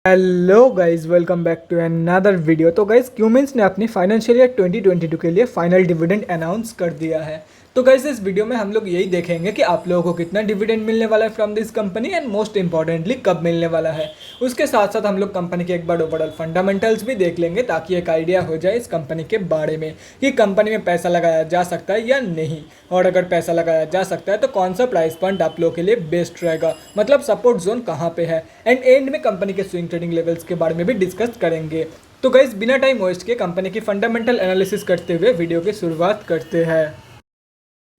Hello guys, welcome back to another video. तो guys Cummins ने अपनी फाइनेंशियल ईयर 2022 के लिए फाइनल डिविडेंड अनाउंस कर दिया है। तो गाइज इस वीडियो में हम लोग यही देखेंगे कि आप लोगों को कितना डिविडेंड मिलने वाला है from this company and most importantly कब मिलने वाला है। उसके साथ साथ हम लोग कंपनी के एक बार ओवरऑल फंडामेंटल्स भी देख लेंगे ताकि एक आइडिया हो जाए इस कंपनी के बारे में कि कंपनी में पैसा लगाया जा सकता है या नहीं, और अगर पैसा लगाया जा सकता है तो कौन सा प्राइस पॉइंट आप लोगों के लिए बेस्ट रहेगा, मतलब सपोर्ट जोन कहाँ पे है। एंड में कंपनी के स्विंग ट्रेडिंग लेवल्स के बारे में भी डिस्कस करेंगे। तो गाइस बिना टाइम वेस्ट के कंपनी की फंडामेंटल एनालिसिस करते हुए वीडियो की शुरुआत करते हैं।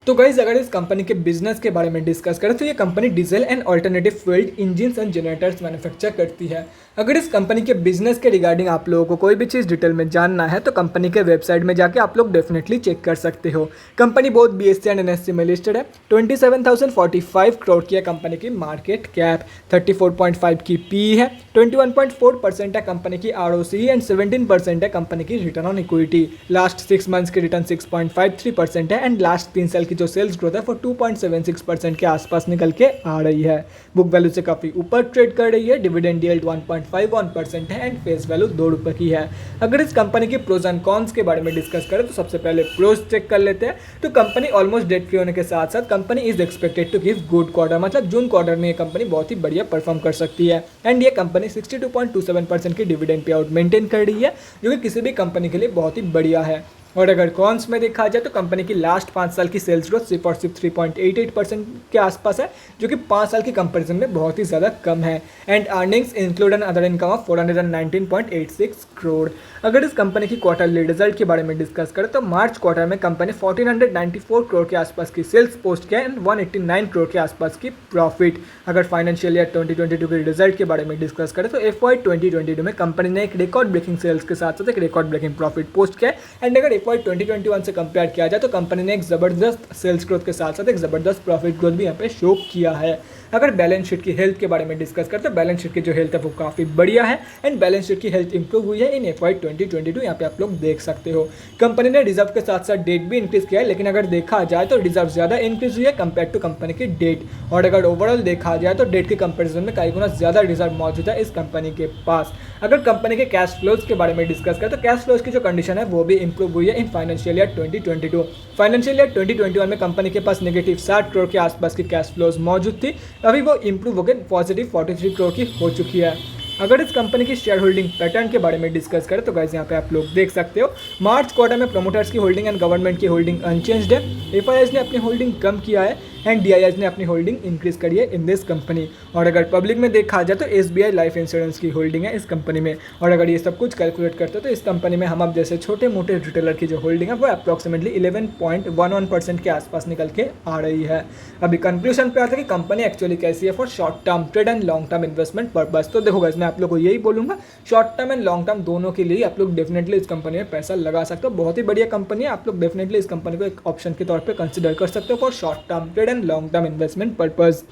तो गाइज अगर इस कंपनी के बिजनेस के बारे में डिस्कस करें तो ये company diesel and alternative fuelled engines and generators manufacture करती है। अगर इस कंपनी के बिजनेस के रिगार्डिंग आप लोगों को कोई भी चीज़ डिटेल में जानना है तो कंपनी के वेबसाइट में जाके आप लोग डेफिनेटली चेक कर सकते हो। कंपनी बहुत BSE एंड NSE में लिस्टेड है। 27,045 करोड़ की है कंपनी की मार्केट कैप, 34.5 की PE है, 21.4% है कंपनी की ROCE एंड 17% है कंपनी की return on equity. Last 6 months की रिटर्न 6.53% है एंड लास्ट 3 साल की जो सेल्स ग्रोथ है वो 2.76% के आसपास निकल के आ रही है। बुक वैल्यू से काफ़ी ऊपर ट्रेड कर रही है। डिविडेंड यील्ड 1.51% है एंड फेस वैल्यू 2 रुपये की है। अगर इस कंपनी के प्रोज एंड कॉन्स के बारे में डिस्कस करें तो सबसे पहले प्रोज चेक कर लेते हैं। तो कंपनी ऑलमोस्ट डेट फ्री होने के साथ साथ company is expected to give good quarter, मतलब जून क्वार्टर में ये कंपनी बहुत ही बढ़िया परफॉर्म कर सकती है। एंड ये कंपनी 62.27% की डिविडेंड पे आउट मेंटेन कर रही है, जो कि किसी भी कंपनी के लिए बहुत ही बढ़िया है। और अगर कॉन्स में देखा जाए तो कंपनी की लास्ट 5 साल की सेल्स ग्रोथ सिर्फ और सिर्फ 3.88% के आसपास है, जो कि 5 साल की कंपैरिजन में बहुत ही ज़्यादा कम है। And earnings include N other income of 419.86 crore. अगर इस कंपनी की क्वार्टरली रिजल्ट के बारे में डिस्कस करें तो मार्च क्वार्टर में कंपनी 1494 करोड़ के आसपास की सेल्स पोस्ट किया एंड 189 करोड़ के आसपास की प्रॉफिट। अगर फाइनेंशियल ईयर 2022 के रिजल्ट के बारे में डिस्कस करें तो FY 2022 में कंपनी ने एक रिकॉर्ड ब्रेकिंग सेल्स के साथ साथ एक रिकॉर्ड ब्रेकिंग प्रॉफिट पोस्ट किया है। एंड अगर FY 2021 से कंपेयर किया जाए तो कंपनी ने एक ज़बरदस्त सेल्स ग्रोथ के साथ साथ एक ज़बरदस्त प्रॉफिट ग्रोथ भी यहाँ पे शो किया है। अगर बैलेंस शीट की हेल्थ के बारे में डिस्कस करते हैं तो बैलेंस शीट की जो हेल्थ है वो काफ़ी बढ़िया है एंड बैलेंस शीट की हेल्थ इंप्रूव हुई है इन FY 2022। यहाँ पे आप लोग देख सकते हो कंपनी ने रिजर्व के साथ साथ डेट भी इंक्रीज किया है, लेकिन अगर देखा जाए तो रिजर्व ज़्यादा इंक्रीज हुई है कंपेयर टू कंपनी की डेट। और अगर ओवरऑल देखा जाए तो डेट के कंपेरिजन में कई गुना ज़्यादा रिजर्व मौजूद है इस कंपनी के पास। अगर कंपनी के कैश फ्लोज के बारे में डिस्कस करें तो कैश फ्लोज की जो कंडीशन है वो भी इंप्रूव हुई है in financial year 2022। Financial year 2021 में कंपनी के पास नेगेटिव 60 करोड़ के आसपास की कैश फ्लोज मौजूद थी, अभी वो इंप्रूव होकर पॉजिटिव 43 करोड़ की हो चुकी है। अगर इस कंपनी की शेयर होल्डिंग पैटर्न के बारे में डिस्कस करें तो गाइस यहाँ पे आप लोग देख सकते हो मार्च क्वार्टर में प्रमोटर्स की होल्डिंग एंड गवर्नमेंट की होल्डिंग अनचेंज्ड है। FIIs ने अपनी होल्डिंग कम किया है एंड DIIs ने अपनी होल्डिंग इंक्रीज करी है इन दिस कंपनी। और अगर पब्लिक में देखा जाए तो SBI लाइफ इंश्योरेंस की होल्डिंग है इस कंपनी में। और अगर ये सब कुछ कैलकुलेट करते हो तो इस कंपनी में हम अब जैसे छोटे मोटे रिटेलर की जो होल्डिंग है वो अप्रॉक्सीमेटली 11.11% के आसपास निकल के आ रही है। अभी कंक्लूजन पे आता है कि कंपनी एक्चुअली कैसी है for short term trade and long term investment purpose. तो देखो गाइस मैं आप लोग को यही बोलूँगा, short term and long term दोनों के लिए आप लोग डेफिनेटली इस कंपनी में पैसा लगा सकते हो। बहुत ही बढ़िया कंपनी है, आप लोग डेफिनेटली इस कंपनी को एक ऑप्शन के तौर पे कंसिडर कर सकते हो for short term trade and long term investment purpose.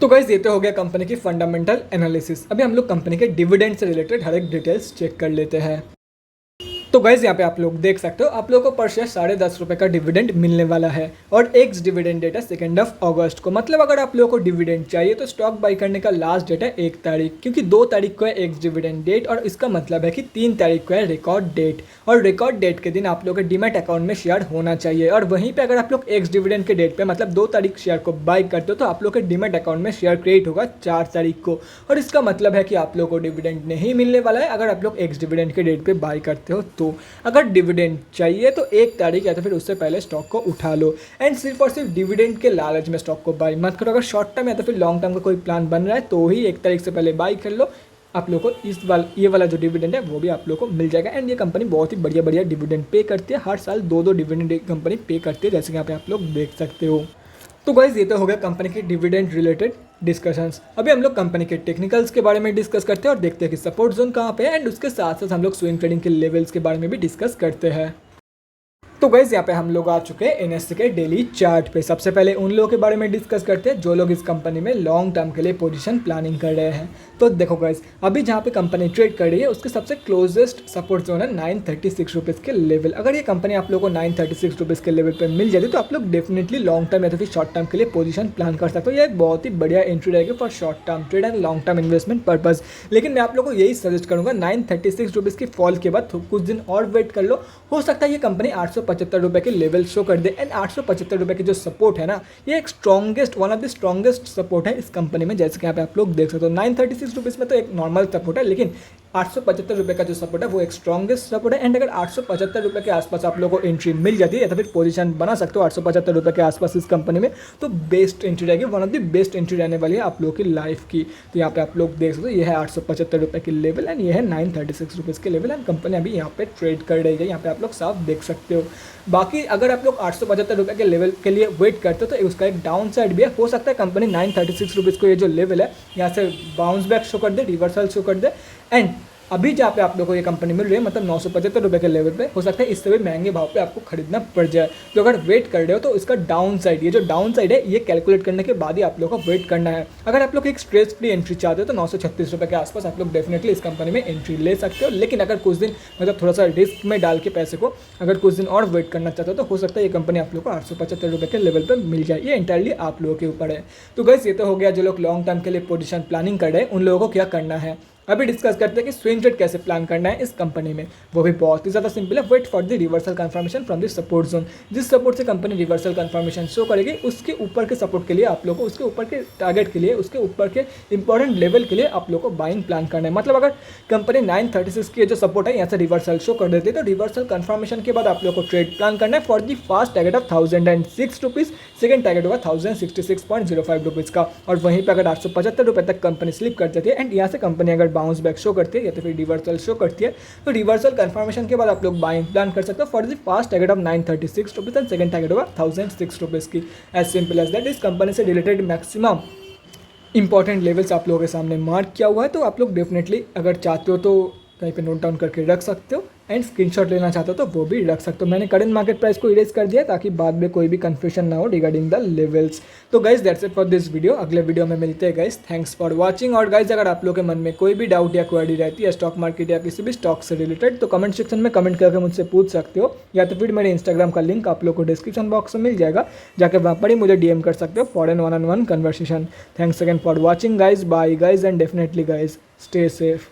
तो गाइस ये तो हो गया कंपनी की फंडामेंटल एनालिसिस। अभी हम लोग कंपनी के डिविडेंड से रिलेटेड हर एक डिटेल्स चेक कर लेते हैं। तो गाइज यहाँ पे आप लोग देख सकते हो आप लोगों को पर शेयर 10.5 रुपये का डिविडेंड मिलने वाला है और एक्स डिविडेंड डेट है 2 अगस्त को। मतलब अगर आप लोगों को डिविडेंड चाहिए तो स्टॉक बाई करने का लास्ट डेट है 1 तारीख, क्योंकि 2 तारीख को है एक्स डिविडेंड डेट और इसका मतलब है कि 3 तारीख को है रिकॉर्ड डेट। और रिकॉर्ड डेट के दिन आप लोगों के डीमैट अकाउंट में शेयर होना चाहिए। और वहीं पर अगर आप लोग एक्स डिविडेंड के डेट पर मतलब 2 तारीख शेयर को बाई करते हो तो आप लोग के डीमैट अकाउंट में शेयर क्रिएट होगा 4 तारीख को। और इसका मतलब है कि आप लोगों को डिविडेंड नहीं मिलने वाला है अगर आप लोग एक्स डिविडेंड के डेट पर बाई करते हो। तो अगर डिविडेंड चाहिए तो 1 तारीख या तो फिर उससे पहले स्टॉक को उठा लो एंड सिर्फ और सिर्फ डिविडेंड के लालच में स्टॉक को बाई मत करो। अगर शॉर्ट टर्म या तो फिर लॉन्ग टर्म का कोई प्लान बन रहा है तो ही 1 तारीख से पहले बाई कर लो। आप लोगों को ये वाला जो डिविडेंड है वो भी आप लोगों को मिल जाएगा। एंड ये कंपनी बहुत ही बढ़िया बढ़िया डिविडेंड पे करती है, हर साल 2-2 डिविडेंड कंपनी पे करती है, जैसे कि यहाँ पे आप लोग देख सकते हो। तो गाइज ये तो हो गया कंपनी के डिविडेंड रिलेटेड डिस्कशंस। अभी हम लोग कंपनी के टेक्निकल्स के बारे में डिस्कस करते हैं और देखते हैं कि सपोर्ट जोन कहाँ पे है एंड उसके साथ साथ हम लोग स्विंग ट्रेडिंग के लेवल्स के बारे में भी डिस्कस करते हैं। तो गाइस यहाँ पे हम लोग आ चुके हैं एनएससी के डेली चार्ट पे। सबसे पहले उन लोगों के बारे में डिस्कस करते हैं जो लोग इस कंपनी में लॉन्ग टर्म के लिए पोजीशन प्लानिंग कर रहे हैं। तो देखो गाइस, अभी जहाँ पे कंपनी ट्रेड कर रही है उसके सबसे क्लोजेस्ट सपोर्ट जोन है 936 रुपीज़ के लेवल। अगर ये कंपनी आप लोगों को 936 रुपीज़ के लेवल पर मिल जाती तो आप लोग डेफिनेटली लॉन्ग टर्म या तो फिर शॉर्ट टर्म के लिए पोजीशन प्लान कर सकते हो। ये एक बहुत ही बढ़िया एंट्री रहेगी for short term trade and long term investment purpose. लेकिन मैं आप लोगों को यही सजेस्ट करूँगा 936 रुपीज़ की फॉल के बाद कुछ दिन और वेट कर लो। हो सकता है ये कंपनी 875 रुपये के लेवल शो कर दे। एंड 875 रुपये की जो सपोर्ट है ना, ये एक strongest one of the strongest support है इस कंपनी में। जैसे कि यहाँ पे आप लोग देख सकते हो 936 रुपीज़ में तो एक नॉर्मल सपोर्ट है, लेकिन 875 रुपये का जो सपोर्ट है वो एक स्ट्रॉन्गेस्ट सपोर्ट है। एंड अगर 875 रुपये के आसपास आप लोगों को एंट्री मिल जाती है या तो फिर पोजीशन बना सकते हो 875 रुपये के आसपास इस कंपनी में, तो बेस्ट एंट्री रहेगी, one of the best entry रहने वाली है आप लोगों की लाइफ की। तो यहाँ पे आप लोग देख सकते हो ये है 875 रुपये की लेवल एंड ये है 936 रुपीज़ के लेवल। एंड कंपनी अभी यहाँ पे ट्रेड कर रही है, यहाँ पे आप लोग साफ देख सकते हो। बाकी अगर आप लोग 875 रुपये के लेवल के लिए वेट करते हो तो उसका एक डाउन साइड भी है। हो सकता है कंपनी 936 रुपीज़ को ये जो लेवल है यहाँ से बाउंस बैक शो कर दे, रिवर्सल शो कर दे। एंड अभी जहाँ पे आप लोगों को ये कंपनी मिल रही है मतलब 975 रुपये के लेवल पे, हो सकता है इससे भी महंगे भाव पे आपको खरीदना पड़ जाए। तो अगर वेट कर रहे हो तो इसका डाउन साइड, ये जो डाउन साइड है ये कैलकुलेट करने के बाद ही आप लोगों को वेट करना है। अगर आप लोग एक स्ट्रेस फ्री एंट्री चाहते हो तो 936 रुपये के आसपास आप लोग डेफिनेटली इस कंपनी में एंट्री ले सकते हो। लेकिन अगर कुछ दिन मतलब थोड़ा सा रिस्क में डाल के पैसे को अगर कुछ दिन और वेट करना चाहते हो तो हो सकता है ये कंपनी आप लोग को 875 रुपये के लेवल पर मिल जाए। ये इंटायरली आप लोगों के ऊपर है। तो गाइस ये तो हो गया जो लोग लॉन्ग टर्म के लिए पोजीशन प्लानिंग कर रहे हैं उन लोगों को क्या करना है। अभी डिस्कस करते हैं कि स्विंग ट्रेड कैसे प्लान करना है इस कंपनी में। वो भी बहुत ही ज़्यादा सिंपल है। Wait for the reversal confirmation from the support zone. जिस सपोर्ट से कंपनी रिवर्सल कंफर्मेशन शो करेगी उसके ऊपर के सपोर्ट के लिए आप लोगों को, उसके ऊपर के टारगेट के लिए, उसके ऊपर के इंपॉर्टेंट लेवल के लिए आप लोगों को बाइंग प्लान करना है। मतलब अगर कंपनी 936 की जो सपोर्ट है यहाँ से रिवर्सल शो कर देती है तो रिवर्सल कंफर्मेशन के बाद आप लोगों को ट्रेड प्लान करना है for the first target of 1006 rupees, second target होगा 1066.05 रुपीज़ का। और वहीं पर अगर 875 रुपये तक कंपनी स्लिप कर जाती है एंड यहाँ से कंपनी अगर बाउंस बैक शो करती है या तो फिर रिवर्सल शो करती है तो रिवर्सल कंफर्मेशन के बाद आप लोग बाइंग प्लान कर सकते हो for the first target of 936 rupees and second target होगा 1006 रुपीज़ की। As simple as that. इस कंपनी से रिलेटेड मैक्सिमम इंपॉर्टेंट लेवल्स आप लोगों के सामने मार्क किया हुआ है, तो आप लोग डेफिनेटली अगर चाहते हो तो कहीं पे नोट डाउन करके रख सकते हो एंड स्क्रीनशॉट लेना चाहते हो तो वो भी रख सकते हो। मैंने करंट मार्केट प्राइस को इरेज कर दिया ताकि बाद में कोई भी कंफ्यूजन ना हो रिगार्डिंग द लेवल्स। तो guys that's it for this video. अगले वीडियो में मिलते हैं गाइज। Thanks for watching. और गाइज अगर आप लोगों के मन में कोई भी डाउट या क्वेरी रहती है स्टॉक मार्केट या किसी भी स्टॉक से रिलेटेड तो कमेंट सेक्शन में कमेंट करके मुझसे पूछ सकते हो, या तो फिर मेरे इंस्टाग्राम का लिंक आप लोग को डिस्क्रिप्शन बॉक्स में मिल जाएगा, जाकर वहाँ पर ही मुझे डीएम कर सकते हो for an one on one conversation. Thanks again for watching guys. Bye guys and definitely guys stay safe.